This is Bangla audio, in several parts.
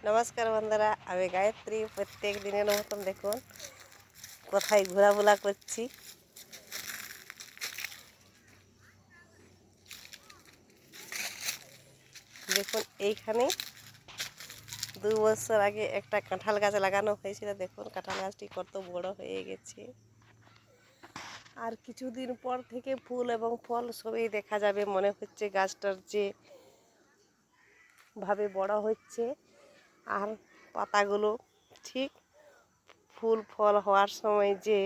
নমস্কার বন্ধুরা, আমি গায়ত্রী। প্রত্যেক দিনের মতন দেখুন কোথায় ঘোরাফেরা করছি। দেখুন এইখানে 2 বছর আগে একটা কাঁঠাল গাছ লাগানো হয়েছিল। দেখুন কাঁঠাল গাছটি কত বড় হয়ে গেছে। আর কিছুদিন পর থেকে ফুল এবং ফল সবই দেখা যাবে। মনে হচ্ছে গাছটার যে ভাবে বড় হচ্ছে আর পাতাগুলো ঠিক ফুল ফল হওয়ার সময় যে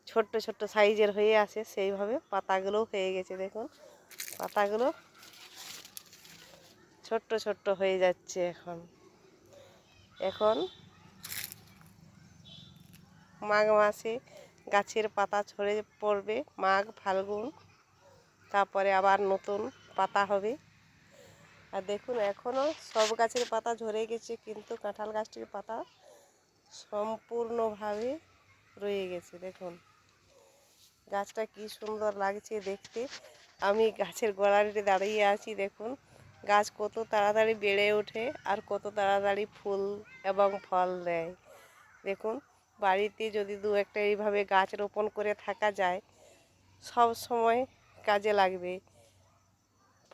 ছোট্ট ছোট্ট সাইজের হয়ে আসে সেইভাবে পাতাগুলো হয়ে গেছে। দেখুন পাতাগুলো ছোট্ট ছোট্ট হয়ে যাচ্ছে। এখন মাঘ মাসে গাছের পাতা ঝরে পড়বে, মাঘ ফাল্গুন, তারপরে আবার নতুন পাতা হবে। আর দেখুন এখনও সব গাছের পাতা ঝরে গেছে, কিন্তু কাঁঠাল গাছটির পাতা সম্পূর্ণভাবে রয়ে গেছে। দেখুন গাছটা কি সুন্দর লাগছে দেখতে। আমি গাছের গোড়াতে দাঁড়িয়ে আছি। দেখুন গাছ কত তাড়াতাড়ি বেড়ে ওঠে আর কত তাড়াতাড়ি ফুল এবং ফল দেয়। দেখুন বাড়িতে যদি দু একটা এইভাবে গাছ রোপণ করে থাকা যায়, সব সময় কাজে লাগবে।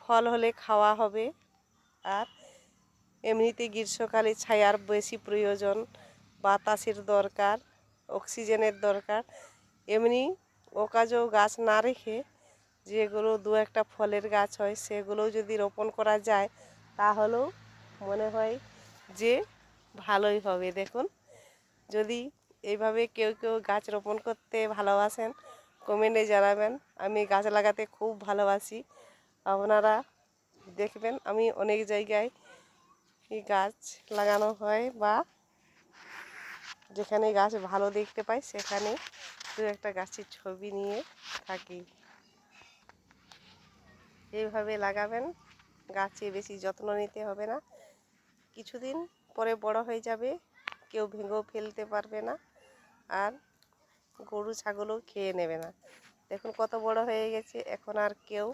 ফল হলে খাওয়া হবে, আর এমনিতে গ্রীষ্মকালে ছায়ার বেশি প্রয়োজন, বাতাসের দরকার, অক্সিজেনের দরকার। এমনি ওকাজও গাছ না রেখে যেগুলো দু একটা ফলের গাছ হয় সেগুলোও যদি রোপণ করা যায় তাহলেও মনে হয় যে ভালোই হবে। দেখুন যদি এইভাবে কেউ কেউ গাছ রোপণ করতে ভালোবাসেন কমেন্টে জানাবেন। আমি গাছ লাগাতে খুব ভালোবাসি। আপনারা দেখবেন আমি অনেক জায়গায় গাছ লাগানো হয়, বা যেখানে গাছ ভালো দেখতে পাই সেখানে দু একটা গাছের ছবি নিয়ে থাকি। এইভাবে লাগাবেন, গাছে বেশি যত্ন নিতে হবে না, কিছুদিন পরে বড় হয়ে যাবে, কেউ ভেঙেও ফেলতে পারবে না, আর গরু ছাগলও খেয়ে নেবে না। দেখুন কত বড় হয়ে গেছে, এখন আর কেউ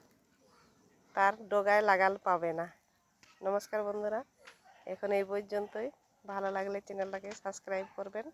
তার ডগায় লাগাল পাবে না। নমস্কার বন্ধুরা, এখন এই পর্যন্তই। ভালো লাগলে চ্যানেলটাকে সাবস্ক্রাইব করবেন।